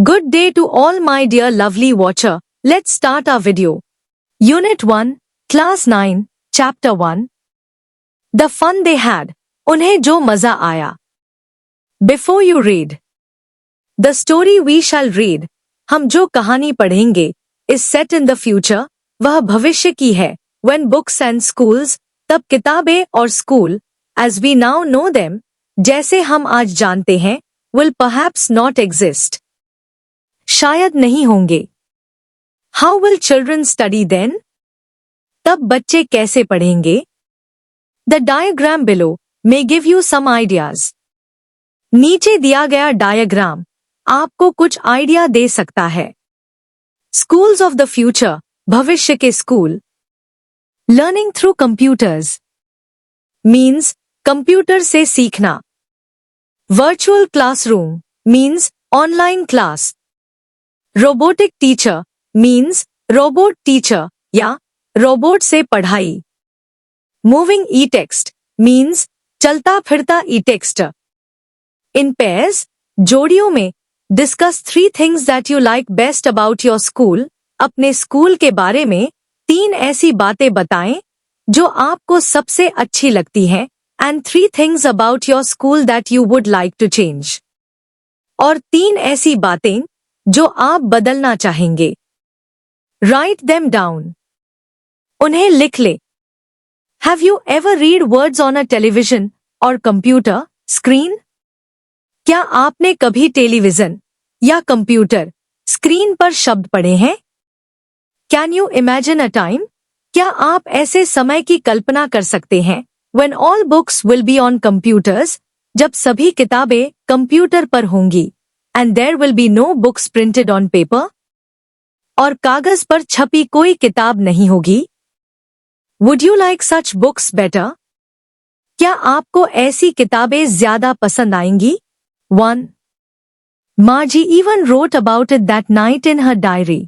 Good day to all my dear lovely watcher. Let's start our video. Unit 1, Class 9, Chapter 1. The fun they had. उन्हें जो मजा आया. Before you read. The story we shall read. हम जो कहानी पढ़ेंगे is set in the future. वह भविष्य की है. When books and schools. तब किताबें और school. As we now know them. जैसे हम आज जानते हैं. Will perhaps not exist. शायद नहीं होंगे. How will children study then? तब बच्चे कैसे पढ़ेंगे? The diagram below may give you some ideas. नीचे दिया गया डायग्राम आपको कुछ आइडिया दे सकता है. Schools of the future, भविष्य के school. Learning through computers means computer से सीखना. Virtual classroom means online class. Robotic teacher means robot teacher या रोबोट से पढ़ाई. Moving e-text means चलता फिरता e-text. In pairs, जोड़ियों में discuss 3 things that you like best about your school. अपने school के बारे में 3 ऐसी बातें बताएं जो आपको सबसे अच्छी लगती हैं and 3 things about your school that you would like to change. और 3 ऐसी बातें जो आप बदलना चाहेंगे. Write them down. उन्हें लिख ले. Have you ever read words on a television or computer screen? क्या आपने कभी टेलीविजन या कंप्यूटर स्क्रीन पर शब्द पढ़े हैं? Can you imagine a time? क्या आप ऐसे समय की कल्पना कर सकते हैं when all books will be on computers, जब सभी किताबें कंप्यूटर पर होंगी and there will be no books printed on paper? और कागज पर छपी कोई किताब नहीं होगी. Would you like such books better? क्या आपको ऐसी किताबें ज्यादा पसंद आएंगी? 1. Margie even wrote about it that night in her diary.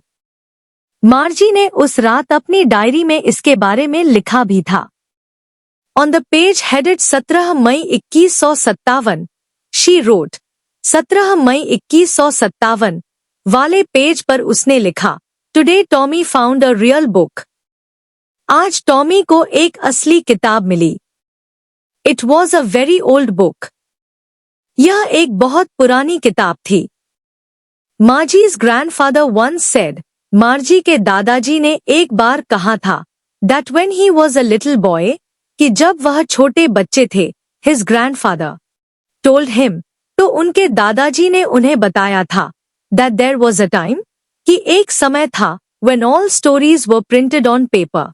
मार्जी ने उस रात अपनी डायरी में इसके बारे में लिखा भी था. On the page headed 17 May 2157, she wrote. 17 मई 2157 वाले पेज पर उसने लिखा. Today Tommy found a real book. आज टॉमी को एक असली किताब मिली. It was a very old book. यह एक बहुत पुरानी किताब थी. Margie's grandfather once said. मार्जी के दादाजी ने एक बार कहा था that when he was a little boy, कि जब वह छोटे बच्चे थे, his grandfather told him, तो उनके दादाजी ने उन्हें बताया था that there was a time, कि एक समय था when all stories were printed on paper,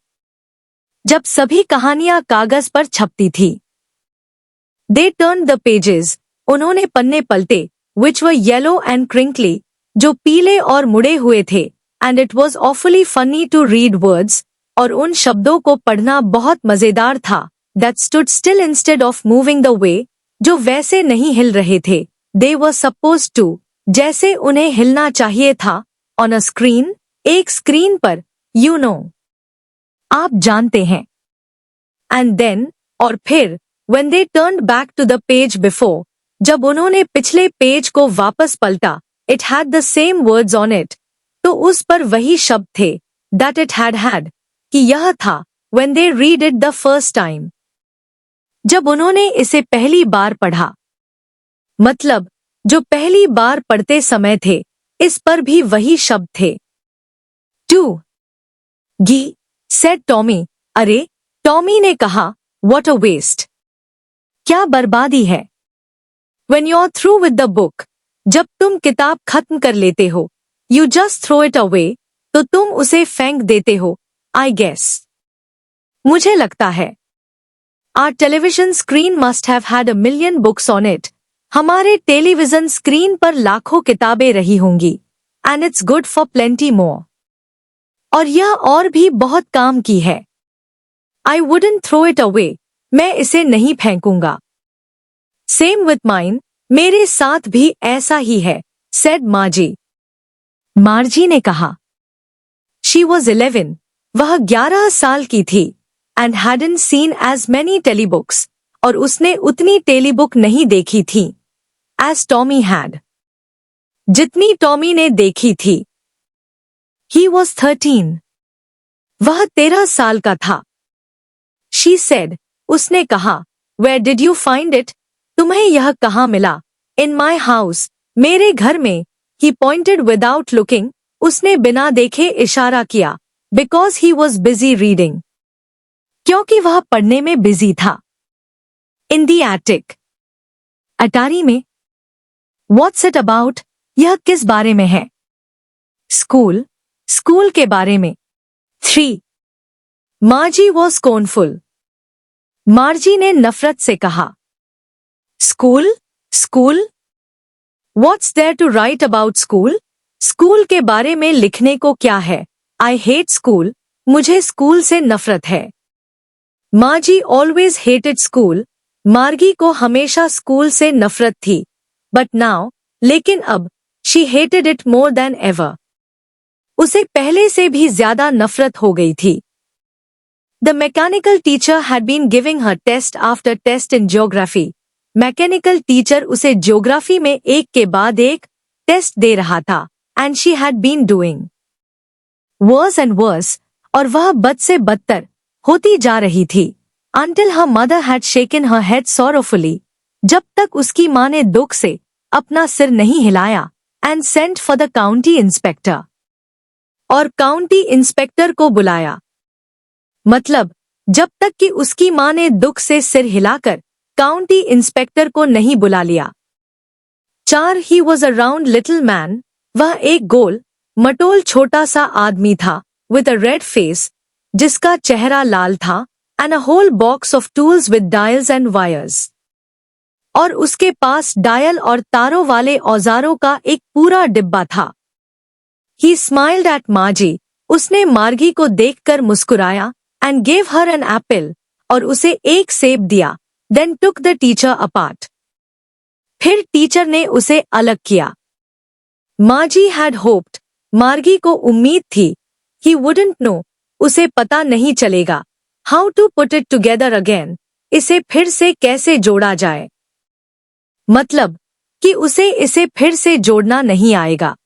जब सभी कहानियां कागज पर छपती थी. They turned the pages, उन्होंने पन्ने पलटे, which were yellow and crinkly, जो पीले और मुड़े हुए थे. And it was awfully funny to read words, और उन शब्दों को पढ़ना बहुत मजेदार था, that stood still instead of moving the way, जो वैसे नहीं हिल रहे थे, they were supposed to, जैसे उन्हें हिलना चाहिए था, on a screen, एक स्क्रीन पर, you know, आप जानते हैं. And then, और फिर, when they turned back to the page before, जब उन्होंने पिछले पेज को वापस पलटा, it had the same words on it, तो उस पर वही शब्द थे, that it had, कि यह था, when they read it the first time. जब उन्होंने इसे पहली बार पढ़ा. मतलब, जो पहली बार पढ़ते समय थे, इस पर भी वही शब्द थे. 2. Gee, said Tommy, अरे, टॉमी ने कहा, what a waste. क्या बर्बादी है. When you're through with the book, जब तुम किताब खत्म कर लेते हो, You just throw it away, तो तुम उसे फेंक देते हो, I guess. मुझे लगता है. Our television screen must have had a million books on it. हमारे टेलीविजन स्क्रीन पर लाखों किताबें रही होंगी. And it's good for plenty more. और यह और भी बहुत काम की है. I wouldn't throw it away. मैं इसे नहीं फेंकूंगा. Same with mine. मेरे साथ भी ऐसा ही है, said Margie. मार्जी ने कहा. She was 11. वह 11 साल की थी. And hadn't seen as many telebooks. और उसने उतनी टेलीबुक नहीं देखी थी. As Tommy had. जितनी टॉमी ने देखी थी। He was 13. वह 13 साल का था। She said, उसने कहा, Where did you find it? तुम्हें यह कहाँ मिला? In my house, मेरे घर में। He pointed without looking, उसने बिना देखे इशारा किया। Because he was busy reading. क्योंकि वह पढ़ने में बिजी था। In the attic. अटारी में। What's it about? यह किस बारे में है? School. स्कूल के बारे में। 3. मार्जी was scornful. मार्जी ने नफरत से कहा। School? School? What's there to write about school? School के बारे में लिखने को क्या है? I hate school. मुझे स्कूल से नफरत है। मार्जी always hated school. मार्गी को हमेशा स्कूल से नफरत थी। But now, लेकिन अब, she hated it more than ever. उसे पहले से भी ज्यादा नफरत हो गई थी। The mechanical teacher had been giving her test after test in geography. Mechanical teacher उसे ज्योग्राफी में एक के बाद एक टेस्ट दे रहा था, and she had been doing worse and worse, और वह बद से बदतर होती जा रही थी। Until her mother had shaken her head sorrowfully, जब तक उसकी माँ ने दुख से अपना सिर नहीं हिलाया, and sent for the county inspector, और काउंटी इंस्पेक्टर को बुलाया। मतलब, जब तक कि उसकी माँ ने दुख से सिर हिलाकर काउंटी इंस्पेक्टर को नहीं बुला लिया। 4. He was a round little man. वह एक गोल मटोल छोटा सा आदमी था, with a red face, जिसका चेहरा लाल था, and a whole box of tools with dials and wires. और उसके पास डायल और तारों वाले औजारों का एक पूरा डिब्बा था। He smiled at Margie. उसने मार्गी को देखकर मुस्कुराया, and gave her an apple, और उसे एक सेब दिया, then took the teacher apart. फिर टीचर ने उसे अलग किया। Margie had hoped. मार्गी को उम्मीद थी। He wouldn't know. उसे पता नहीं चलेगा। How to put it together again. इसे फिर से कैसे जोड़ा जाए। मतलब, कि उसे इसे फिर से जोड़ना नहीं आएगा।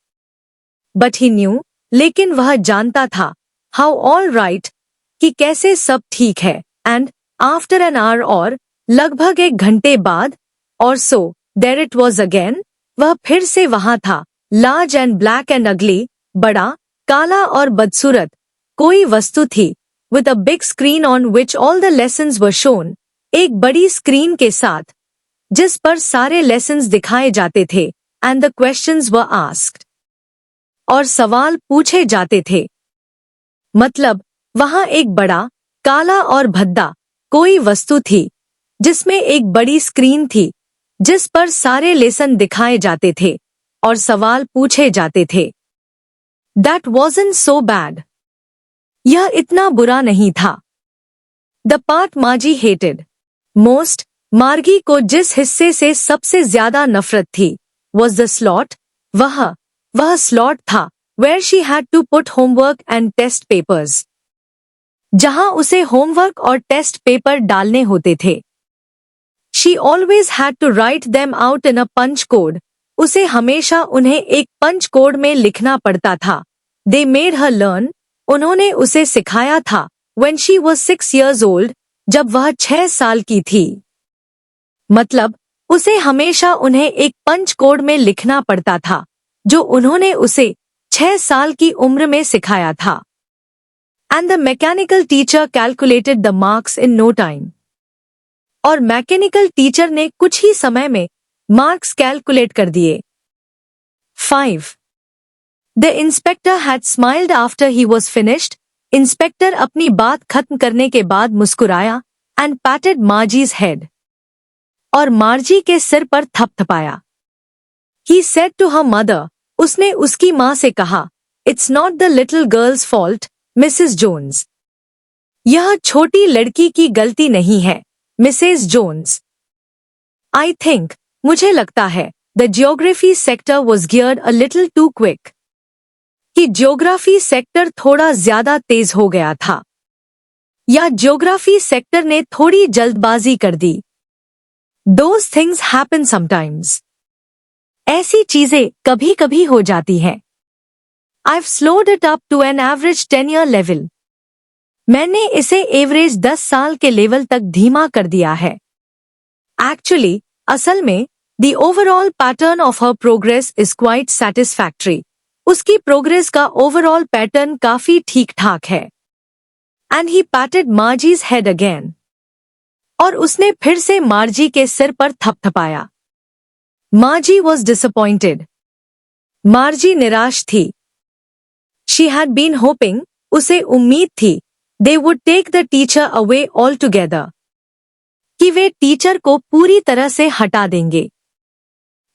But he knew, लेकिन वह जानता था, how all right, कि कैसे सब ठीक है, and, after an hour और, लगभग 1 घंटे बाद, और so, there it was again, वह फिर से वहां था, large and black and ugly, बड़ा, काला और बदसूरत, कोई वस्तु थी, with a big screen on which all the lessons were shown, एक बड़ी स्क्रीन के साथ, जिस पर सारे लेसन्स दिखाए जाते थे, and the questions were asked. और सवाल पूछे जाते थे। मतलब, वहां एक बड़ा, काला और भद्दा, कोई वस्तु थी, जिसमें एक बड़ी स्क्रीन थी, जिस पर सारे लेसन दिखाए जाते थे, और सवाल पूछे जाते थे। That wasn't so bad. यह इतना बुरा नहीं था। The part Margie hated most, मार्गी को जिस हिस्से से सबसे ज्यादा नफरत थी, was the slot, वह स्लॉट था, where she had to put homework and test papers. जहां उसे होमवर्क और टेस्ट पेपर डालने होते थे। She always had to write them out in a punch code. उसे हमेशा उन्हें एक पंच कोड में लिखना पड़ता था। They made her learn. उन्होंने उसे सिखाया था, when she was 6 years old, जब वह 6 साल की थी। मतलब, उसे हमेशा उन्हें एक पंच कोड में लिखना पड़ता था, जो उन्होंने उसे 6 साल की उम्र में सिखाया था। And the mechanical teacher calculated the marks in no time. और मैकेनिकल टीचर ने कुछ ही समय में मार्क्स कैलकुलेट कर दिए। 5. The inspector had smiled after he was finished. Inspector अपनी बात खत्म करने के बाद मुस्कुराया, and patted Margie's head. और मार्जी के सिर पर थपथपाया। He said to her mother, उसने उसकी माँ से कहा, It's not the little girl's fault, Mrs. Jones. यह छोटी लड़की की गलती नहीं है, मिसेस जोन्स। I think, मुझे लगता है, the geography sector was geared a little too quick. कि ज्योग्राफी सेक्टर थोड़ा ज्यादा तेज हो गया था, या ज्योग्राफी सेक्टर ने थोड़ी जल्दबाजी कर दी। Those things happen sometimes. ऐसी चीजें कभी कभी हो जाती हैं। I've slowed it up to an average 10-year level. मैंने इसे एवरेज 10 साल के लेवल तक धीमा कर दिया है। Actually, असल में the overall pattern of her progress is quite satisfactory. उसकी प्रोग्रेस का ओवरऑल पैटर्न काफी ठीक ठाक है। And he patted Margie's head again. और उसने फिर से मार्जी के सिर पर थपथपाया। Margie was disappointed. मार्जी निराश थी। She had been hoping, उसे उम्मीद थी, they would take the teacher away altogether. कि वे टीचर को पूरी तरह से हटा देंगे।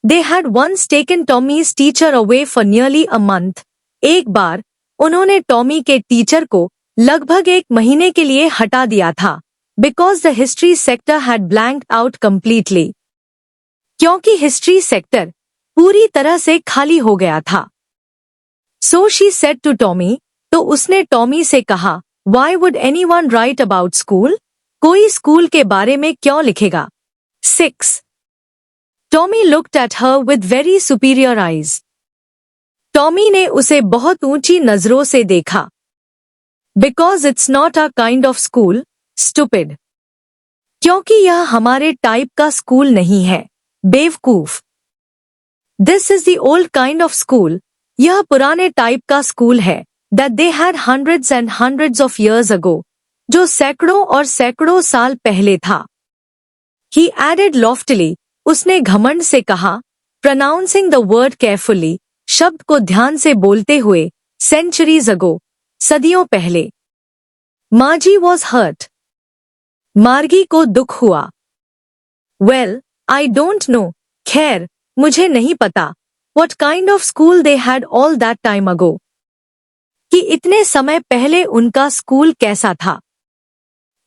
They had once taken Tommy's teacher away for nearly a month. एक बार उन्होंने टॉमी के टीचर को लगभग 1 महीने के लिए हटा दिया था, because the history sector had blanked out completely. क्योंकि हिस्ट्री सेक्टर पूरी तरह से खाली हो गया था। So she said to Tommy, तो उसने टॉमी से कहा, Why would anyone write about school? कोई स्कूल के बारे में क्यों लिखेगा? 6. Tommy looked at her with very superior eyes. Tommy ने उसे बहुत ऊंची नजरों से देखा। Because it's not our kind of school, stupid. क्योंकि यह हमारे टाइप का स्कूल नहीं है, बेवकूफ। This is the old kind of school. यह पुराने टाइप का स्कूल है, that they had hundreds and hundreds of years ago, जो सैकड़ों और सैकड़ों साल पहले था। He added loftily, उसने घमंड से कहा, pronouncing the word carefully, शब्द को ध्यान से बोलते हुए, centuries ago, सदियों पहले। Margie was hurt. मार्गी को दुख हुआ। Well, I don't know, खैर, मुझे नहीं पता, what kind of school they had all that time ago. कि इतने समय पहले उनका स्कूल कैसा था।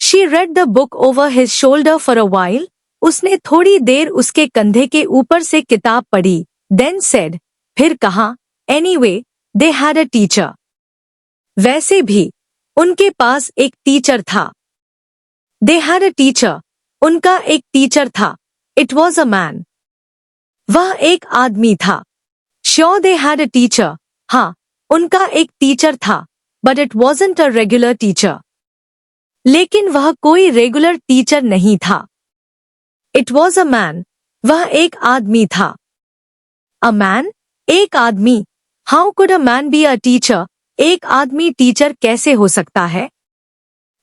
She read the book over his shoulder for a while. उसने थोड़ी देर उसके कंधे के ऊपर से किताब पढ़ी, then said, फिर कहा, anyway, they had a teacher. वैसे भी, उनके पास एक टीचर था। They had a teacher. उनका एक टीचर था। It was a man. वह एक आदमी था। Sure they had a teacher. हाँ, उनका एक टीचर था, but it wasn't a regular teacher. लेकिन वह कोई रेगुलर टीचर नहीं था। It was a man. वह एक आदमी था। A man? एक आदमी। How could a man be a teacher? एक आदमी टीचर कैसे हो सकता है?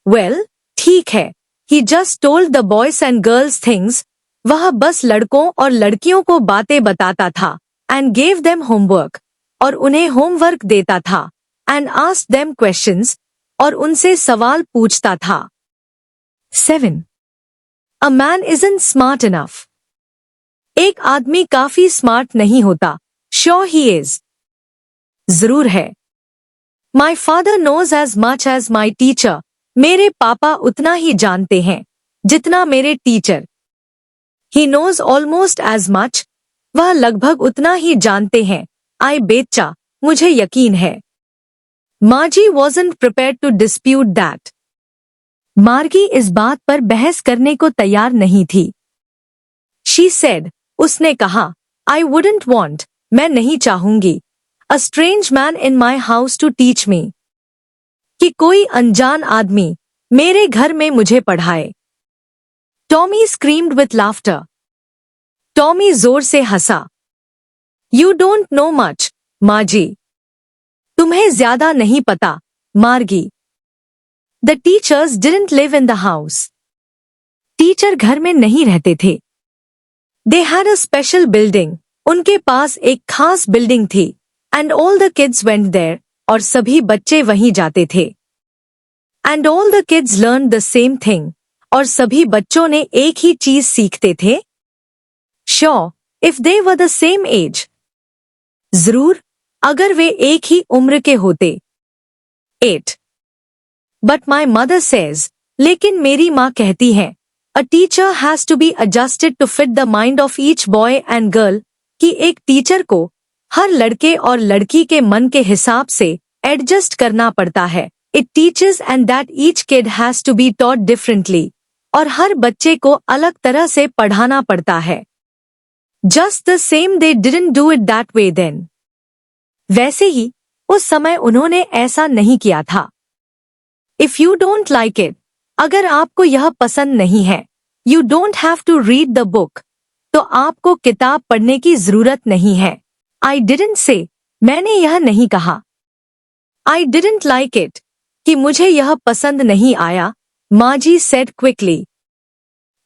Well, ठीक है। He just told the boys and girls things. वह बस लड़कों और लड़कियों को बातें बताता था, and gave them homework. और उन्हें होमवर्क देता था, and asked them questions. और उनसे सवाल पूछता था। 7. A man isn't smart enough. एक आदमी काफी स्मार्ट नहीं होता। Sure he is. जरूर है। My father knows as much as my teacher. मेरे पापा उतना ही जानते हैं, जितना मेरे teacher. He knows almost as much. वह लगभग उतना ही जानते हैं। I betcha, मुझे यकीन है। Margie wasn't prepared to dispute that. मार्गी इस बात पर बहस करने को तैयार नहीं थी। She said, उसने कहा, I wouldn't want, मैं नहीं चाहूंगी, a strange man in my house to teach me. कि कोई अनजान आदमी मेरे घर में मुझे पढ़ाए। Tommy screamed with laughter. Tommy जोर से हंसा। You don't know much, Margie. तुम्हें ज्यादा नहीं पता, मार्गी। The teachers didn't live in the house. Teacher घर में नहीं रहते थे। They had a special building. उनके पास एक खास बिल्डिंग थी, and all the kids went there. और सभी बच्चे वहीं जाते थे। And all the kids learned the same thing. और सभी बच्चों ने एक ही चीज सीखते थे। Sure, if they were the same age. जरूर, अगर वे एक ही उम्र के होते। 8. But my mother says, लेकिन मेरी माँ कहती है, a teacher has to be adjusted to fit the mind of each boy and girl, कि एक टीचर को हर लड़के और लड़की के मन के हिसाब से एडजस्ट करना पड़ता है। It teaches and that each kid has to be taught differently. और हर बच्चे को अलग तरह से पढ़ाना पड़ता है। Just the same they didn't do it that way then. वैसे ही उस समय उन्होंने ऐसा नहीं किया था. If you don't like it, अगर आपको यह पसंद नहीं है, you don't have to read the book. तो आपको किताब पढ़ने की जरूरत नहीं है. I didn't say, मैंने यह नहीं कहा. I didn't like it, कि मुझे यह पसंद नहीं आया, मार्जी said quickly.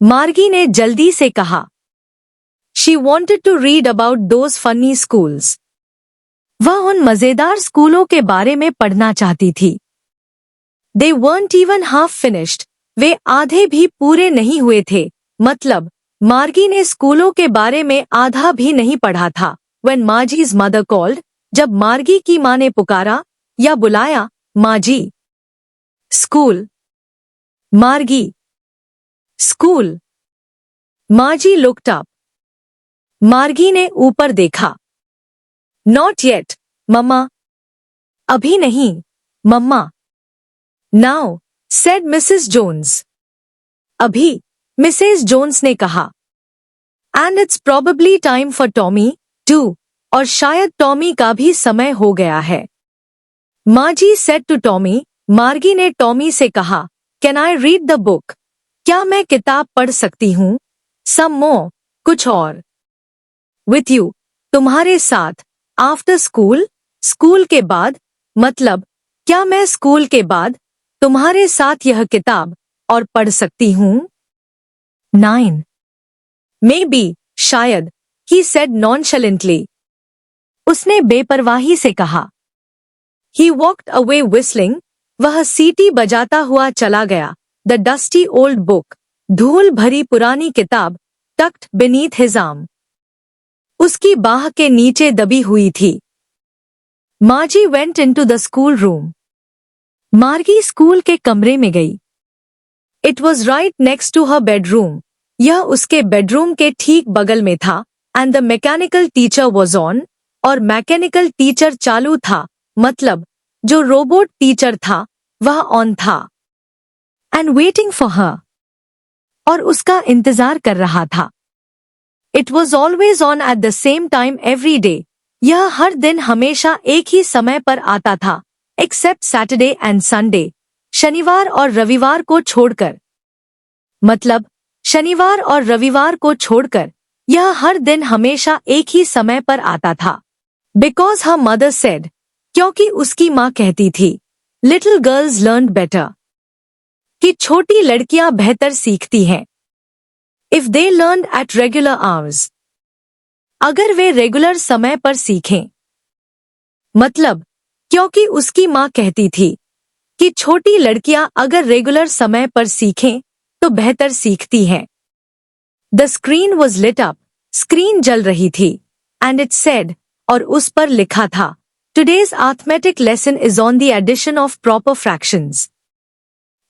मार्गी ने जल्दी से कहा. She wanted to read about those funny schools. वह उन मजेदार स्कूलों के बारे में पढ़ना चाहती थी. They weren't even half finished. वे आधे भी पूरे नहीं हुए थे. मतलब मार्गी ने स्कूलों के बारे में आधा भी नहीं पढ़ा था. When Margie's mother called, जब मार्गी की माँ ने पुकारा या बुलाया, मार्जी. स्कूल. मार्गी. स्कूल. मार्जी looked up. मार्गी ने ऊपर देखा. Not yet, मम्मा. अभी नहीं, मम्मा. Now, said Mrs. Jones. अभी, मिसेस जोन्स ने कहा. And it's probably time for Tommy, too. और शायद टॉमी का भी समय हो गया है. मार्जी said to Tommy, मार्गी ने टॉमी से कहा, Can I read the book? क्या मैं किताब पढ़ सकती हूँ? Some more, कुछ और. With you, तुम्हारे साथ. After school, स्कूल के बाद, मतलब, क्या मैं स्कूल के बाद, तुम्हारे साथ यह किताब, और पढ़ सकती हूँ? 9. Maybe, शायद, he said nonchalantly. उसने बेपरवाही से कहा. He walked away whistling. वह सीटी बजाता हुआ चला गया. The dusty old book. धूल भरी पुरानी किताब, tucked beneath his arm. उसकी बाह के नीचे दबी हुई थी. Margie went into the school room. मार्गी स्कूल के कमरे में गई. It was right next to her bedroom. यह उसके बेडरूम के ठीक बगल में था. And the mechanical teacher was on. और मैकेनिकल टीचर चालू था, मतलब जो रोबोट टीचर था वह ऑन था. And waiting for her. और उसका इंतजार कर रहा था. It was always on at the same time every day. यह हर दिन हमेशा एक ही समय पर आता था, except Saturday and Sunday. शनिवार और रविवार को छोड़कर. मतलब, शनिवार और रविवार को छोड़कर, यह हर दिन हमेशा एक ही समय पर आता था. Because her mother said, क्योंकि उसकी माँ कहती थी, little girls learned better. कि छोटी लड़कियां बेहतर सीखती हैं. If they learned at regular hours. अगर वे रेगुलर समय पर सीखें. मतलब, क्योंकि उसकी माँ कहती थी कि छोटी लड़कियां अगर रेगुलर समय पर सीखें तो बेहतर सीखती हैं. The screen was lit up. Screen जल रही थी. And it said, और उस पर लिखा था, Today's arithmetic lesson is on the addition of proper fractions.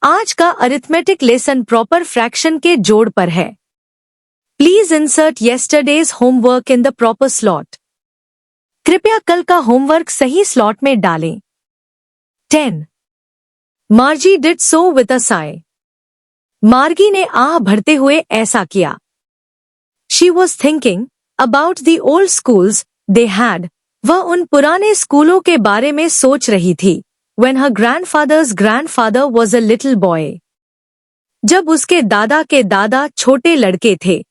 आज का अरिथमेटिक लेसन प्रॉपर फ्रैक्शन के जोड़ पर है. Please insert yesterday's homework in the proper slot. कृपया कल का होमवर्क सही स्लॉट में डालें. 10. Margie did so with a sigh. मार्गी ने आह भरते हुए ऐसा किया. She was thinking about the old schools they had. वह उन पुराने स्कूलों के बारे में सोच रही थी. When her grandfather's grandfather was a little boy. जब उसके दादा के दादा छोटे लड़के थे.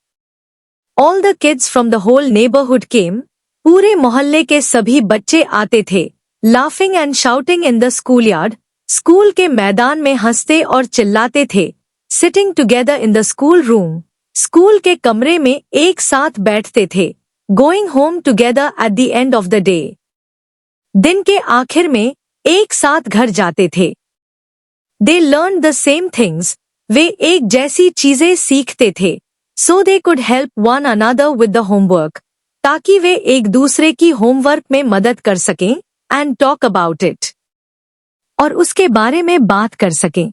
All the kids from the whole neighborhood came. पूरे मोहल्ले के सभी बच्चे आते थे. Laughing and shouting in the schoolyard. School के मैदान में हंसते और चिल्लाते थे. Sitting together in the school room. School के कमरे में एक साथ बैठते थे. Going home together at the end of the day. दिन के आखिर में एक साथ घर जाते थे. They learned the same things. वे एक जैसी चीजें सीखते थे. So they could help one another with the homework. ताकि वे एक दूसरे की होमवर्क में मदद कर सकें. And talk about it. और उसके बारे में बात कर सकें.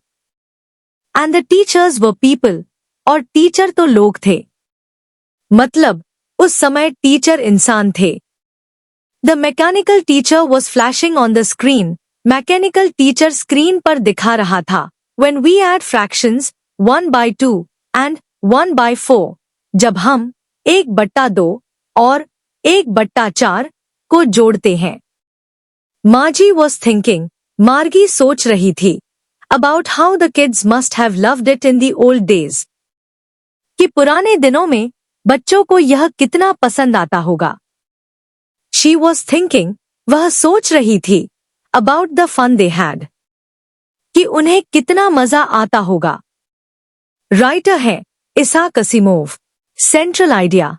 And the teachers were people. और टीचर तो लोग थे. मतलब, उस समय टीचर इंसान थे. The mechanical teacher was flashing on the screen. Mechanical teacher screen पर दिखा रहा था. When we add fractions, 1/2 and 1/4. जब हम 1/2 और 1/4 को जोड़ते हैं। मार्जी वॉज थिंकिंग, मार्गी सोच रही थी, about how the kids must have loved it in the old days, कि पुराने दिनों में बच्चों को यह कितना पसंद आता होगा। शी वॉज थिंकिंग, वह सोच रही थी, about the fun they had, कि उन्हें कितना मजा आता होगा। राइटर है Isaac Asimov. Central idea.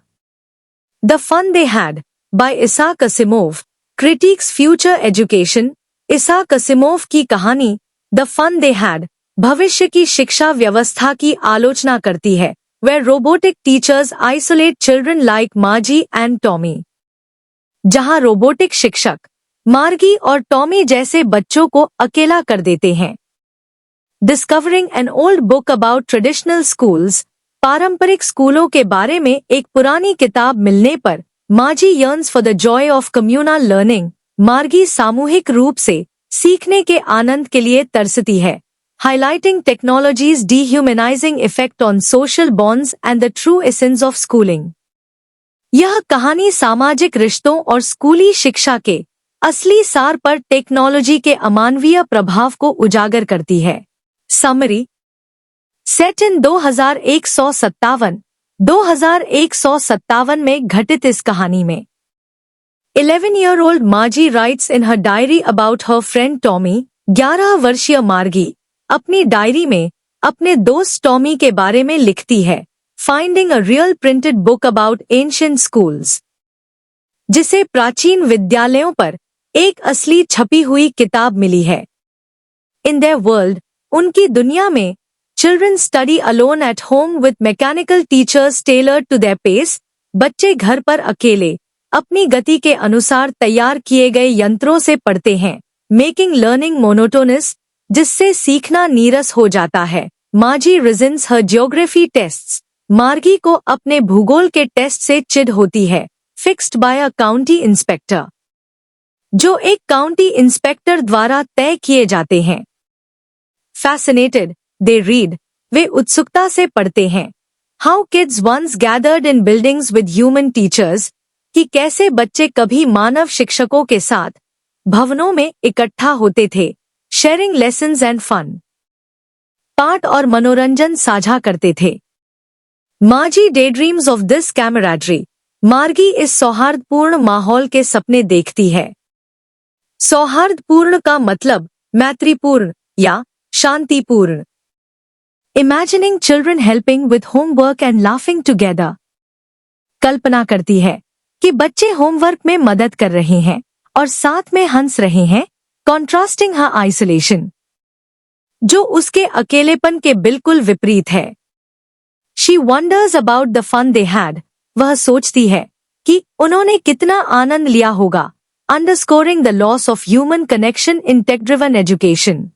The fun they had by Isaac Asimov critics future education. Isaac Asimov की कहानी द फन दे हैड भविष्य की शिक्षा व्यवस्था की आलोचना करती है, where robotic teachers isolate children like मार्जी and Tommy, जहां रोबोटिक शिक्षक मार्गी और टॉमी जैसे बच्चों को अकेला कर देते हैं। Discovering an old book about traditional schools, पारंपरिक स्कूलों के बारे में एक पुरानी किताब मिलने पर मार्जी yearns for the joy of communal learning, मार्गी सामूहिक रूप से सीखने के आनंद के लिए तरसती है, highlighting technology's dehumanizing effect on social bonds and the true essence of schooling. यह कहानी सामाजिक रिश्तों और स्कूली शिक्षा के असली सार पर टेक्नोलॉजी के अमानवीय प्रभाव को उजागर करती है। समरी। सेट इन 2157 में घटित इस कहानी में 11-year-old मार्जी rights in her diary about her friend Tommy. 11 वर्षीय मार्गी अपनी डायरी में अपने दोस्त टॉमी के बारे में लिखती है, finding a real printed book about ancient schools, जिसे प्राचीन विद्यालयों पर एक असली छपी हुई किताब मिली है। इन देयर वर्ल्ड, उनकी दुनिया में, children study alone at home with mechanical teachers tailored to their pace. बच्चे घर पर अकेले अपनी गति के अनुसार तैयार किए गए यंत्रों से पढ़ते हैं, मेकिंग लर्निंग मोनोटोनस, जिससे सीखना नीरस हो जाता है। मार्जी रिजेंट्स हर ज्योग्राफी टेस्ट्स, मार्गी को अपने भूगोल के टेस्ट से चिढ़ होती है, fixed by a county inspector, जो एक काउंटी इंस्पेक्टर द्वारा तय किए जाते हैं। फैसिनेटेड, दे रीड, वे उत्सुकता से पढ़ते हैं। How kids once gathered in buildings with human teachers, कि कैसे बच्चे कभी मानव शिक्षकों के साथ भवनों में इकट्ठा होते थे, शेयरिंग लेसन्स एंड फन, पाठ और मनोरंजन साझा करते थे। मार्जी डेड्रीम्स ऑफ दिस कैमराडरी, मार्गी इस सौहार्दपूर्ण माहौल के सपने देखती है। सौहार्दपूर्ण का मतलब मैत्रीपूर्ण या शांतिपूर्ण। Imagining children helping with homework and laughing together, कल्पना करती है कि बच्चे होमवर्क में मदद कर रहे हैं और साथ में हंस रहे हैं, कॉन्ट्रास्टिंग हर आइसोलेशन, जो उसके अकेलेपन के बिल्कुल विपरीत है। She wonders about the fun they had, वह सोचती है कि उन्होंने कितना आनंद लिया होगा, underscoring the loss of human connection in tech driven education,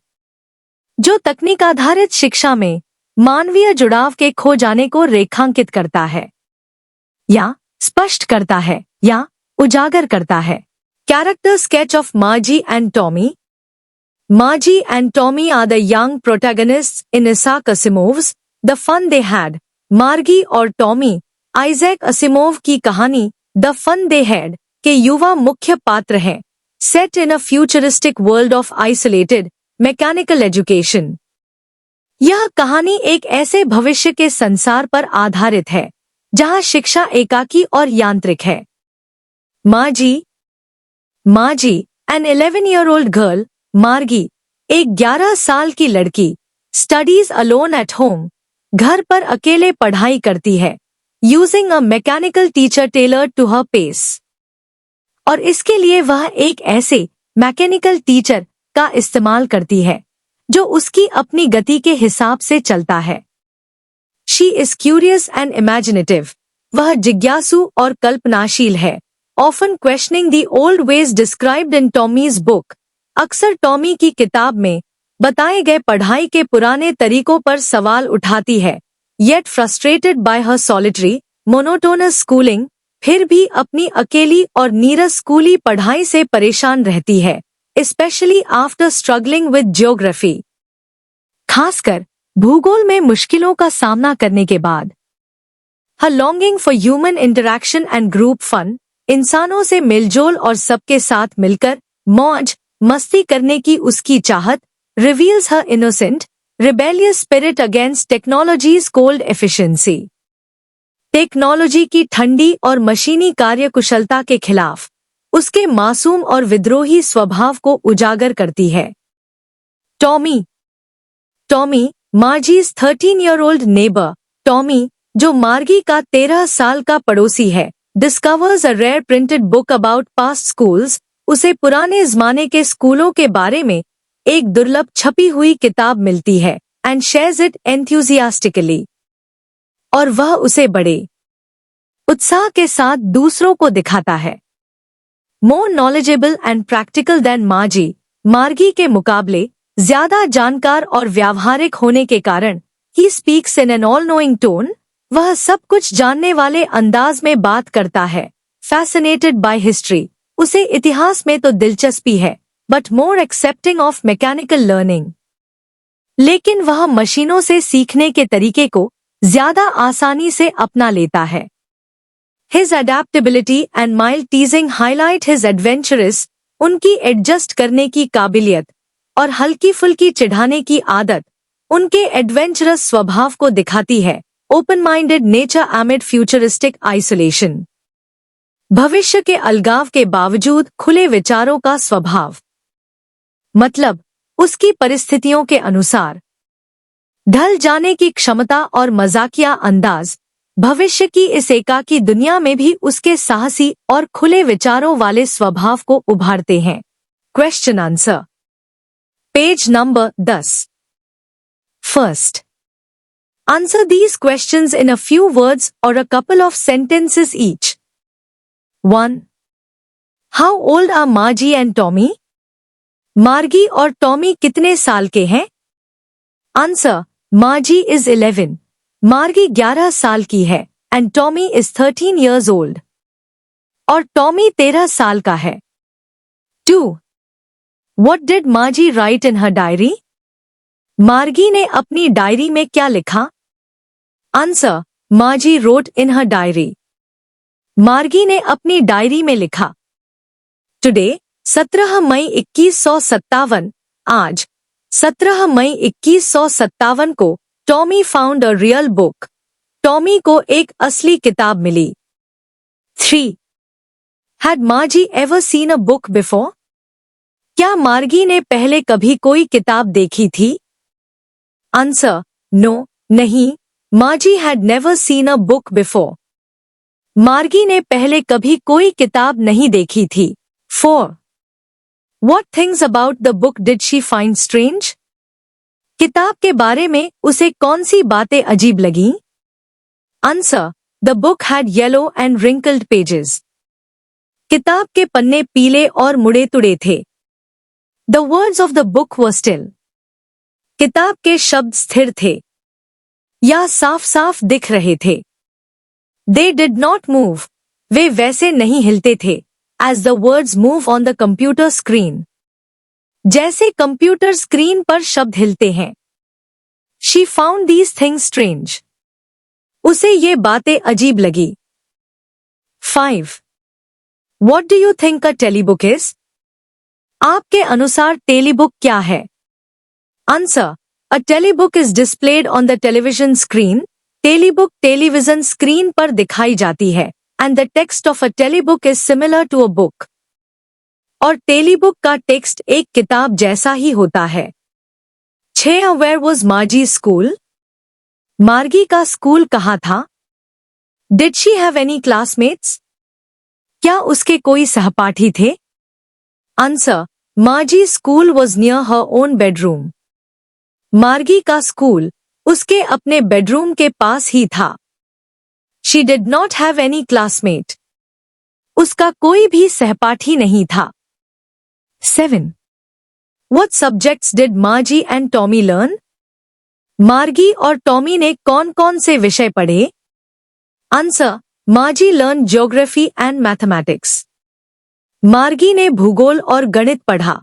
जो तकनीक आधारित शिक्षा में मानवीय जुड़ाव के खो जाने को रेखांकित करता है, या स्पष्ट करता है, या उजागर करता है। Character sketch of Margie and Tommy. Margie and Tommy are the young protagonists in Isaac Asimov's the fun they had. Margie और टॉमी आइजैक असिमोव की कहानी द फन दे हैड के युवा मुख्य पात्र हैं, set in a futuristic world of isolated mechanical education. यह कहानी एक ऐसे भविष्य के संसार पर आधारित है जहां शिक्षा एकाकी और यांत्रिक है। मार्जी, एन 11-year-old गर्ल, मार्गी, एक 11 साल की लड़की, स्टडीज अलोन एट होम, घर पर अकेले पढ़ाई करती है, using a mechanical teacher tailored to her pace, और इसके लिए वह एक ऐसे मैकेनिकल टीचर का इस्तेमाल करती है जो उसकी अपनी गति के हिसाब से चलता है। She is curious and imaginative, वह जिज्ञासु और कल्पनाशील है, often questioning the old veg described in Tommy's book, अक्सर टॉमी की किताब में बताए गए पढ़ाई के पुराने तरीकों पर सवाल उठाती है, येट फ्रस्ट्रेटेड बाय हर सॉलिटरी मोनोटोनस स्कूलिंग, फिर भी अपनी अकेली और नीरस स्कूली पढ़ाई से परेशान रहती है, specially after struggling with geography, खासकर भूगोल में मुश्किलों का सामना करने के बाद। Her longing for human interaction and group fun, इंसानों से मिलजोल और सबके साथ मिलकर मौज मस्ती करने की उसकी चाहत, reveals her innocent, rebellious spirit against technology's cold efficiency. Technology की ठंडी और मशीनी कार्यकुशलता के खिलाफ उसके मासूम और विद्रोही स्वभाव को उजागर करती है। टॉमी मार्जी's 13-year-old neighbor, टॉमी जो मार्गी का 13 साल का पड़ोसी है, discovers a rare printed book about past schools, उसे पुराने जमाने के स्कूलों के बारे में एक दुर्लभ छपी हुई किताब मिलती है, and shares it enthusiastically. और वह उसे बड़े उत्साह के साथ दूसरों को दिखाता है। More knowledgeable and practical than मार्गी के मुकाबले ज्यादा जानकार और व्यावहारिक होने के कारण he speaks in an all-knowing tone, वह सब कुछ जानने वाले अंदाज में बात करता है। Fascinated by history, उसे इतिहास में तो दिलचस्पी है, but more accepting of mechanical learning. लेकिन वह मशीनों से सीखने के तरीके को ज्यादा आसानी से अपना लेता है। His adaptability and mild teasing highlight his adventurous, उनकी एडजस्ट करने की काबिलियत और हल्की फुल्की चिढ़ाने की आदत उनके एडवेंचरस स्वभाव को दिखाती है। Open-minded nature amid futuristic isolation, भविष्य के अलगाव के बावजूद खुले विचारों का स्वभाव, मतलब उसकी परिस्थितियों के अनुसार ढल जाने की क्षमता और मजाकिया अंदाज भविष्य की इस एकाकी दुनिया में भी उसके साहसी और खुले विचारों वाले स्वभाव को उभारते हैं। Question answer, page number 10। First, answer these questions in a few words or a couple of sentences each. 1. How old are Margie and Tommy? मार्गी और टॉमी कितने साल के हैं? Answer, Margie is 11. मार्गी 11 साल की है and Tommy is 13 years old. और टॉमी 13 साल का है। 2. What did Margie write in her diary? मार्गी ने अपनी डायरी में क्या लिखा? Answer, मार्जी wrote in her diary. मार्गी ने अपनी डायरी में लिखा। टुडे 17 मई 2157, आज 17 मई 2157 को Tommy found a real book, Tommy को एक असली किताब मिली। 3. Had Margie ever seen a book before? क्या मार्गी ने पहले कभी कोई किताब देखी थी? आंसर, नो, नहीं, मार्जी had never seen a book before. मार्गी ने पहले कभी कोई किताब नहीं देखी थी। 4. What things about the book did she find strange? किताब के बारे में उसे कौन सी बातें अजीब लगीं? Answer, the book had yellow and wrinkled pages. किताब के पन्ने पीले और मुड़े तुड़े थे। The words of the book were still. किताब के शब्द स्थिर थे या साफ साफ दिख रहे थे। They did not move. वे वैसे नहीं हिलते थे as the words move on the computer screen. जैसे कंप्यूटर स्क्रीन पर शब्द हिलते हैं। She found these things strange. उसे ये बातें अजीब लगी। 5. What do you think a telebook is? आपके अनुसार टेलीबुक क्या है? Answer, a telebook is displayed on the television screen. Telebook television screen पर दिखाई जाती है and the text of a telebook is similar to a book. और टेलीबुक का टेक्स्ट एक किताब जैसा ही होता है। 6. Where was Margie's school? मार्गी का स्कूल कहाँ था? Did she have any classmates? क्या उसके कोई सहपाठी थे? Answer, Margie's school was near her own bedroom. मार्गी का स्कूल उसके अपने बेडरूम के पास ही था। She did not have any classmate. उसका कोई भी सहपाठी नहीं था। 7. What subjects did Margie and Tommy learn? मार्गी और टॉमी ने कौन-कौन से विषय पढ़े? Answer, Margie learned geography and mathematics. मार्गी ने भूगोल और गणित पढ़ा।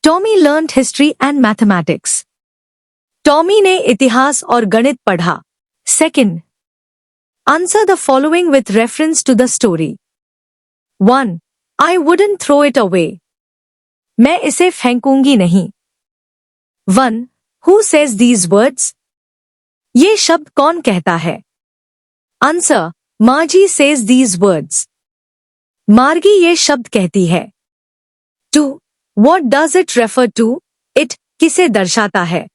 Tommy learned history and mathematics. Tommy ने इतिहास और गणित पढ़ा। 2. Answer the following with reference to the story. 1. I wouldn't throw it away. मैं इसे फेंकूंगी नहीं. 1. Who says these words? ये शब्द कौन कहता है? Answer. Margie says these words. मार्गी ये शब्द कहती है. 2. What does it refer to? It किसे दर्शाता है?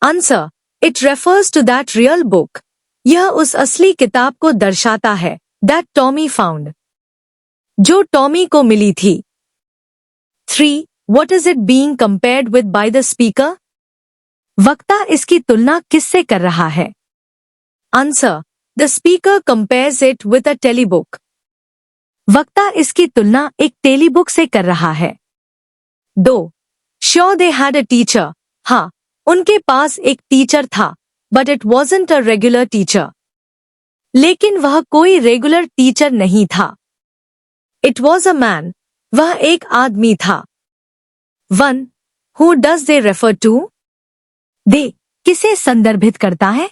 Answer. It refers to that real book. यह उस असली किताब को दर्शाता है. That Tommy found. जो टॉमी को मिली थी. 3. What is it being compared with by the speaker? वक्ता इसकी तुलना किससे कर रहा है? Answer. The speaker compares it with a telebook. वक्ता इसकी तुलना एक टेलीबुक से कर रहा है. 2. Sure they had a teacher. हाँ, उनके पास एक टीचर था, but it wasn't a regular teacher. लेकिन वह कोई रेगुलर टीचर नहीं था. It was a man. वह एक आदमी था. 1. Who does they refer to? They किसे संदर्भित करता है?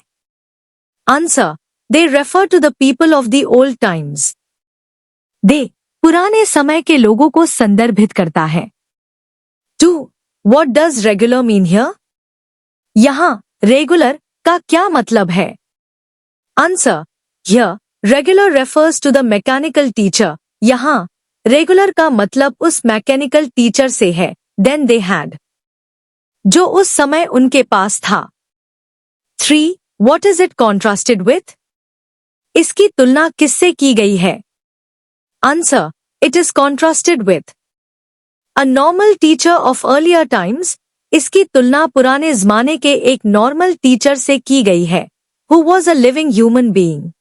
Answer. They refer to the people of the old times. They पुराने समय के लोगों को संदर्भित करता है. 2. What does regular mean here? यहाँ regular का क्या मतलब है? Answer. Here, regular refers to the mechanical teacher. यहाँ regular का मतलब उस मैकेनिकल टीचर से है. Then they had. जो उस समय उनके पास था. 3. What is it contrasted with? इसकी तुलना किससे की गई है? Answer. It is contrasted with. A normal teacher of earlier times. इसकी तुलना पुराने ज़माने के एक नॉर्मल टीचर से की गई है. Who was a living human being.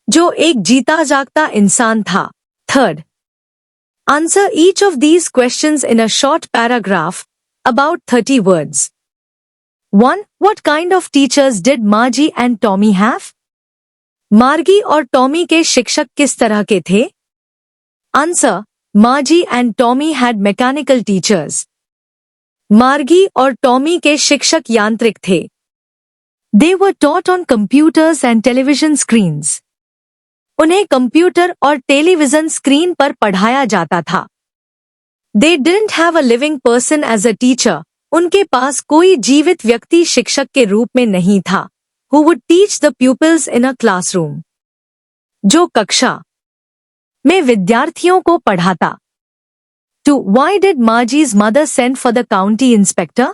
जो एक जीता जागता इंसान था. 3rd. Answer each of these questions in a short paragraph, about 30 words. 1. What kind of teachers did Margie and Tommy have? मार्गी और टॉमी के शिक्षक किस तरह के थे? Answer. Margie and Tommy had mechanical teachers. मार्गी और टॉमी के शिक्षक यांत्रिक थे. They were taught on computers and television screens. उन्हें कंप्यूटर और टेलीविजन स्क्रीन पर पढ़ाया जाता था. They didn't have a living person as a teacher. उनके पास कोई जीवित व्यक्ति शिक्षक के रूप में नहीं था. Who would teach the pupils in a classroom. जो कक्षा में विद्यार्थियों को पढ़ाता. 2. Why did Margie's mother send for the county inspector?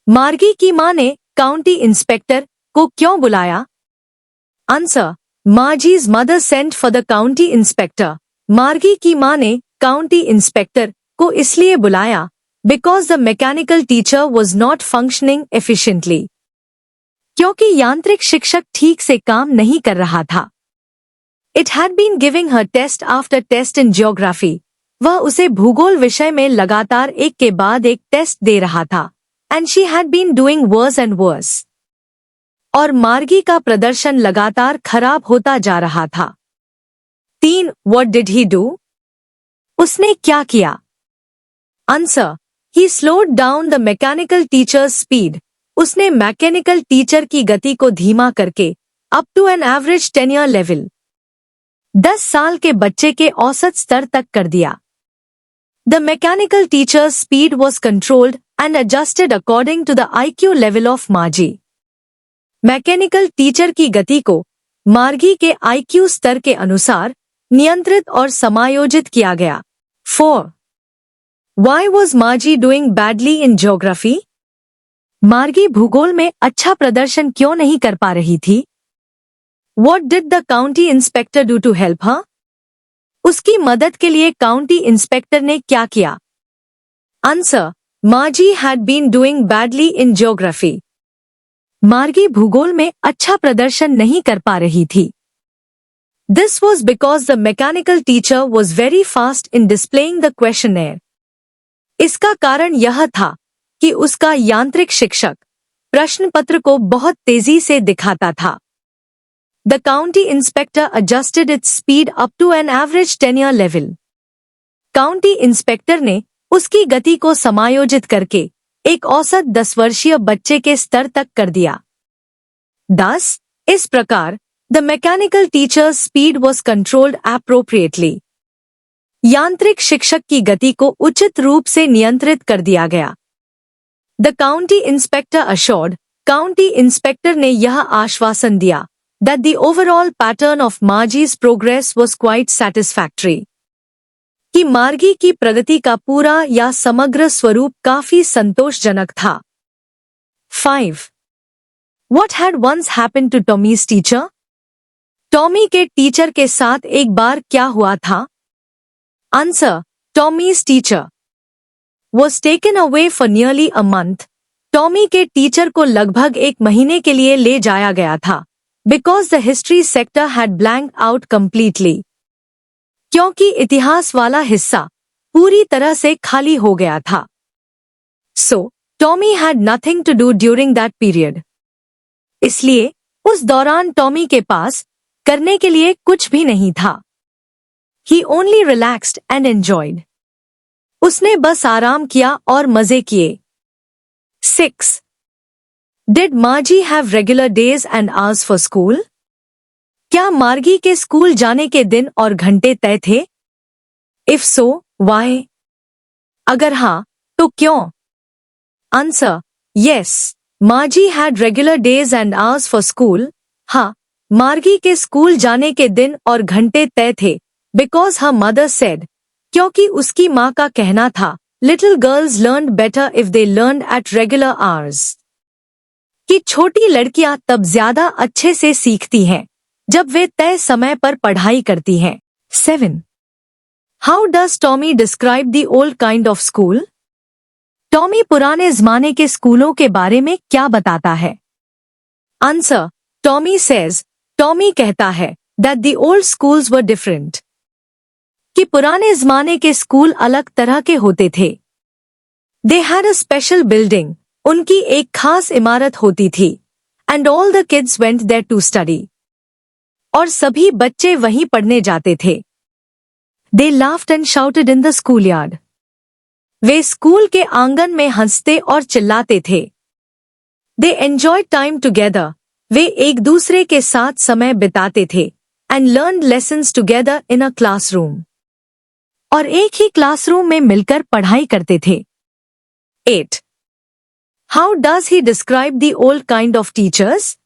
मार्गी की मां ने काउंटी इंस्पेक्टर को क्यों बुलाया? Answer. Margie's mother sent for the county inspector. मार्गी की मां ने काउंटी इंस्पेक्टर को इसलिए बुलाया because the mechanical teacher was not functioning efficiently. क्योंकि यांत्रिक शिक्षक ठीक से काम नहीं कर रहा था. It had been giving her test after test in geography. वह उसे भूगोल विषय में लगातार एक के बाद एक टेस्ट दे रहा था. And she had been doing worse and worse. और मार्गी का प्रदर्शन लगातार खराब होता जा रहा था. 3. What did he do? उसने क्या किया? Answer. He slowed down the mechanical teacher's speed. उसने मैकेनिकल टीचर की गति को धीमा करके up to an average 10-year level. 10 साल के बच्चे के औसत स्तर तक कर दिया. The mechanical teacher's speed was controlled and adjusted according to the IQ level of Margie. Mechanical teacher की गति को मार्गी के IQ स्तर के अनुसार नियंत्रित और समायोजित किया गया. 4. Why was Margie doing badly in geography? मार्गी भूगोल में अच्छा प्रदर्शन क्यों नहीं कर पा रही थी? What did the county inspector do to help her? उसकी मदद के लिए काउंटी इंस्पेक्टर ने क्या किया? Answer. Margie had been doing badly in geography. मार्गी भूगोल में अच्छा प्रदर्शन नहीं कर पा रही थी. This was because the mechanical teacher was very fast in displaying the questionnaire. इसका कारण यह था कि उसका यांत्रिक शिक्षक प्रश्न पत्र को बहुत तेजी से दिखाता था. The county inspector adjusted its speed up to an average 10-year level. County inspector ने उसकी गति को समायोजित करके एक औसत 10 वर्षीय बच्चे के स्तर तक कर दिया. 10. इस प्रकार The mechanical teacher's speed was controlled appropriately. यांत्रिक शिक्षक की गति को उचित रूप से नियंत्रित कर दिया गया. The county inspector assured, county inspector ने यह आश्वासन दिया, that the overall pattern of Margie's progress was quite satisfactory. कि मार्गी की प्रगति का पूरा या समग्र स्वरूप काफी संतोषजनक था. 5. What had once happened to Tommy's teacher? Tommy के टीचर के साथ एक बार क्या हुआ था? Answer. Tommy's teacher was taken away for nearly a month. Tommy के टीचर को लगभग 1 महीने के लिए ले जाया गया था. Because the history sector had blanked out completely. क्योंकि इतिहास वाला हिस्सा पूरी तरह से खाली हो गया था. So, Tommy had nothing to do during that period. इसलिए उस दौरान टॉमी के पास करने के लिए कुछ भी नहीं था. He only relaxed and enjoyed. उसने बस आराम किया और मजे किए. 6. Did Margie have regular days and hours for school? क्या मार्गी के स्कूल जाने के दिन और घंटे तय थे? If so, why? अगर हाँ, तो क्यों? Answer. Yes. Margie had regular days and hours for school. हाँ, मार्गी के स्कूल जाने के दिन और घंटे तय थे. Because her mother said, क्योंकि उसकी माँ का कहना था, little girls learned better if they learned at regular hours. कि छोटी लड़कियां तब ज्यादा अच्छे से सीखती हैं जब वे तय समय पर पढ़ाई करती हैं. 7. How does Tommy describe the old kind of school? Tommy पुराने जमाने के स्कूलों के बारे में क्या बताता है? Answer. Tommy says, टॉमी कहता है, that the old schools were different. कि पुराने जमाने के स्कूल अलग तरह के होते थे. They had a special building. उनकी एक खास इमारत होती थी. And all the kids went there to study. और सभी बच्चे वहीं पढ़ने जाते थे. They laughed and shouted in the schoolyard. Way school के आंगन में हंसते और चिल्लाते थे. They enjoyed time together. वे एक दूसरे के साथ समय बिताते थे. And learned lessons together in a classroom. और एक ही क्लासरूम में मिलकर पढ़ाई करते थे. 8. How does he describe the old kind of teachers?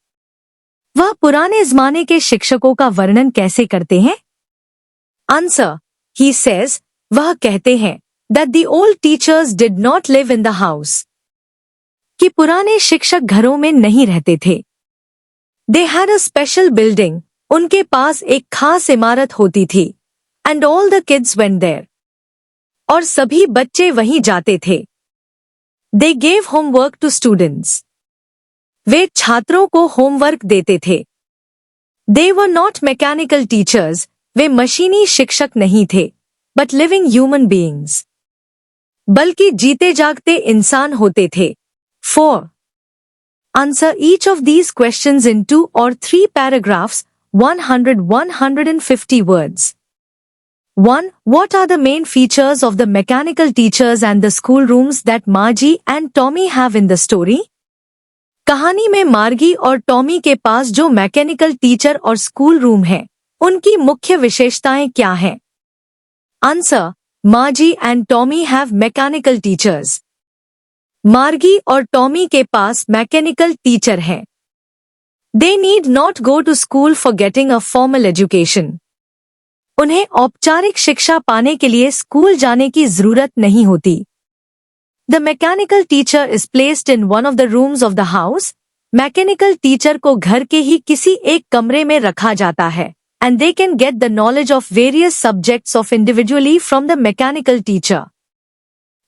वह पुराने जमाने के शिक्षकों का वर्णन कैसे करते हैं? Answer. He says, वह कहते हैं, that the old teachers did not live in the house. कि पुराने शिक्षक घरों में नहीं रहते थे. They had a special building. उनके पास एक खास इमारत होती थी. And all the kids went there. और सभी बच्चे वहीं जाते थे. They gave homework to students. वे छात्रों को होमवर्क देते थे. They were not mechanical teachers. वे मशीनी शिक्षक नहीं थे, but living human beings. बल्कि जीते जागते इंसान होते थे. 4. Answer each of these questions in 2 or 3 paragraphs, 100-150 words. 1. What are the main features of the mechanical teachers and the schoolrooms that Margie and Tommy have in the story? कहानी में मार्गी और टॉमी के पास जो मैकेनिकल टीचर और school room है, उनकी मुख्य विशेषताएं क्या हैं? Answer. Margie and Tommy have mechanical teachers. मार्गी और टॉमी के पास मैकेनिकल टीचर हैं. They need not go to school for getting a formal education. उन्हें औपचारिक शिक्षा पाने के लिए स्कूल जाने की जरूरत नहीं होती. The mechanical teacher is placed in one of the rooms of the house. Mechanical teacher को घर के ही किसी एक कमरे में रखा जाता है. And they can get the knowledge of various subjects of individually from the mechanical teacher.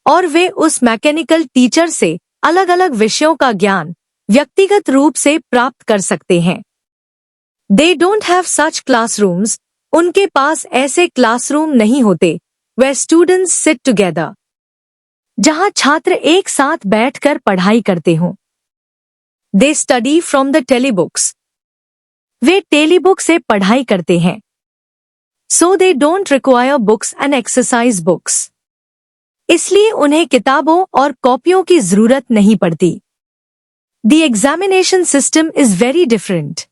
और वे उस मैकेनिकल टीचर से अलग अलग विषयों का ज्ञान व्यक्तिगत रूप से प्राप्त कर सकते हैं. They don't have such classrooms. उनके पास ऐसे क्लासरूम नहीं होते, where students sit together. जहां छात्र एक साथ बैठकर पढ़ाई करते हों. They study from the telebooks. वे टेलीबुक से पढ़ाई करते हैं. So they don't require books and exercise books. इसलिए उन्हें किताबों और कॉपियों की जरूरत नहीं पड़ती. The examination system is very different.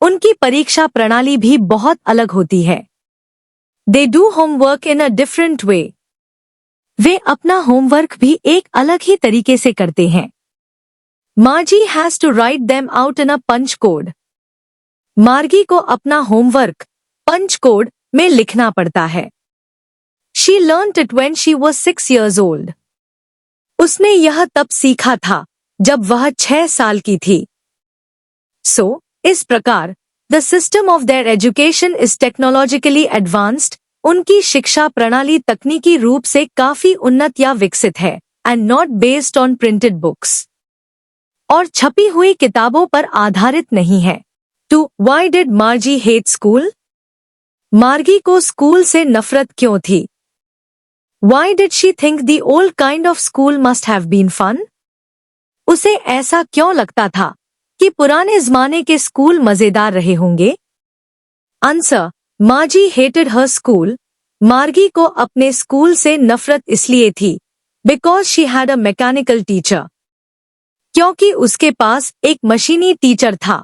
उनकी परीक्षा प्रणाली भी बहुत अलग होती है। They do homework in a different way. वे अपना होमवर्क भी एक अलग ही तरीके से करते हैं। Margie has to write them out in a punch code. मार्गी को अपना होमवर्क पंच कोड में लिखना पड़ता है। She learnt it when she was 6 years old. उसने यह तब सीखा था जब वह 6 साल की थी। So, इस प्रकार The system of their education is technologically advanced. उनकी शिक्षा प्रणाली तकनीकी रूप से काफी उन्नत या विकसित है and not based on printed books. और छपी हुई किताबों पर आधारित नहीं है। To why did Margie hate school? मार्गी को स्कूल से नफरत क्यों थी? Why did she think the old kind of school must have been fun? उसे ऐसा क्यों लगता था कि पुराने जमाने के स्कूल मजेदार रहे होंगे? Answer, Margie hated her school. Margie को अपने स्कूल से नफरत इसलिए थी because she had a mechanical teacher, क्योंकि उसके पास एक मशीनी टीचर था।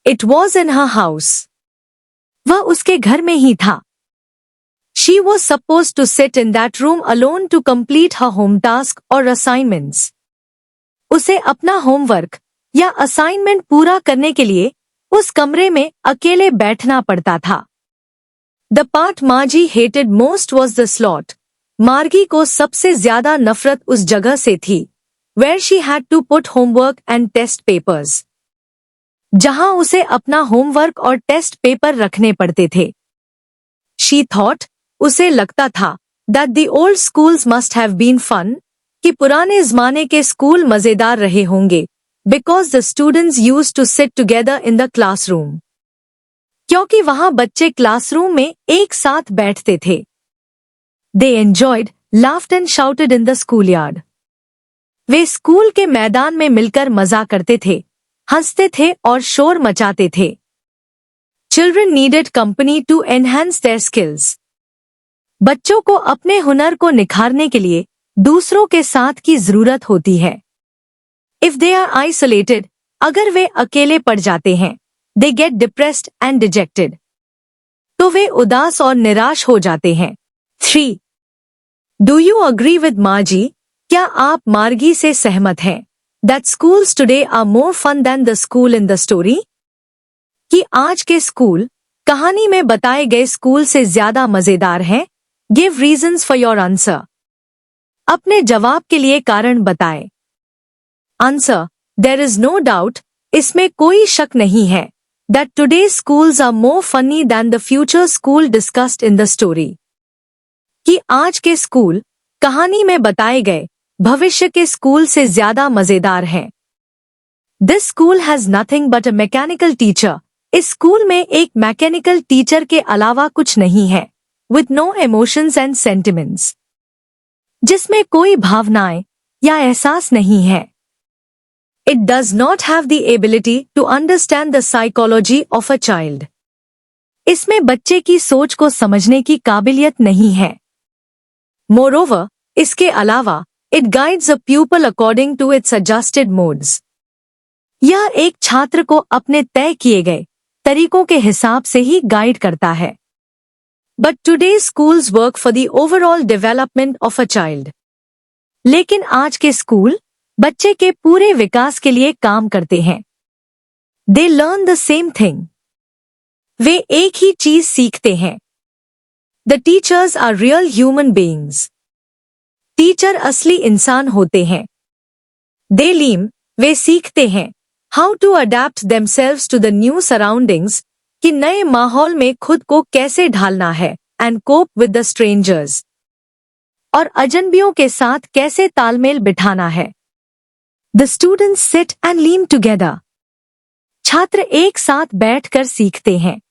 It was in her house, वह उसके घर में ही था। She was suppose to sit in that room alone to complete her home task और असाइनमेंट्स। उसे अपना होमवर्क या असाइनमेंट पूरा करने के लिए उस कमरे में अकेले बैठना पड़ता था। The part Margie hated most was the slot. Margie को सबसे ज्यादा नफरत उस जगह से थी where she had to put homework and test papers, जहां उसे अपना होमवर्क और टेस्ट पेपर रखने पड़ते थे। शी थॉट, उसे लगता था that the old schools must have been fun, कि पुराने जमाने के स्कूल मजेदार रहे होंगे because the students used to sit together in the classroom. क्योंकि वहां बच्चे क्लासरूम में एक साथ बैठते थे। They enjoyed, laughed and shouted in the schoolyard. Way school के मैदान में मिलकर मजा करते थे, हंसते थे और शोर मचाते थे। Children needed company to enhance their skills. बच्चों को अपने हुनर को निखारने के लिए दूसरों के साथ की जरूरत होती है। If they are isolated, अगर वे अकेले पड़ जाते हैं, they get depressed and dejected. तो वे उदास और निराश हो जाते हैं। 3. Do you agree with Margie? क्या आप मार्गी से सहमत हैं? That schools today are more fun than the school in the story? कि आज के स्कूल कहानी में बताए गए स्कूल से ज्यादा मजेदार हैं? Give reasons for your answer. अपने जवाब के लिए कारण बताएं। Answer, there is no doubt, इसमें कोई शक नहीं है, that today schools are more funny than the future school discussed in the story. कि आज के स्कूल कहानी में बताए गए भविष्य के स्कूल से ज्यादा मजेदार हैं। This school has nothing but a mechanical teacher. इस स्कूल में एक मैकेनिकल टीचर के अलावा कुछ नहीं है। With no emotions and sentiments, जिसमें कोई भावनाएं या एहसास नहीं है। It does not have the ability to understand the psychology of a child. इसमें बच्चे की सोच को समझने की काबिलियत नहीं है। Moreover, इसके अलावा, it guides a pupil according to its adjusted modes. यह एक छात्र को अपने तय किए गए तरीकों के हिसाब से ही गाइड करता है। But today's schools work for the overall development of a child. लेकिन आज के स्कूल बच्चे के पूरे विकास के लिए काम करते हैं। They learn the same thing. वे एक ही चीज सीखते हैं। The teachers are real human beings. Teacher असली इंसान होते हैं। They learn, वे सीखते हैं how to adapt themselves to the new surroundings, कि नए माहौल में खुद को कैसे ढालना है, and cope with the strangers, और अजनबियों के साथ कैसे तालमेल बिठाना है। The students sit and lean together. छात्र एक साथ बैठकर सीखते हैं।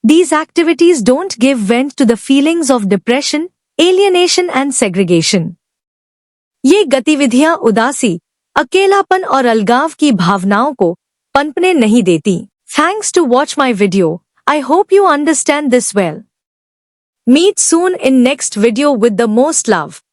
These activities don't give vent to the feelings of depression, alienation and segregation. ये गतिविधियां उदासी, अकेलापन और अलगाव की भावनाओं को पनपने नहीं देती। Thanks to watch my video. I hope you understand this well. Meet soon in next video with the most love.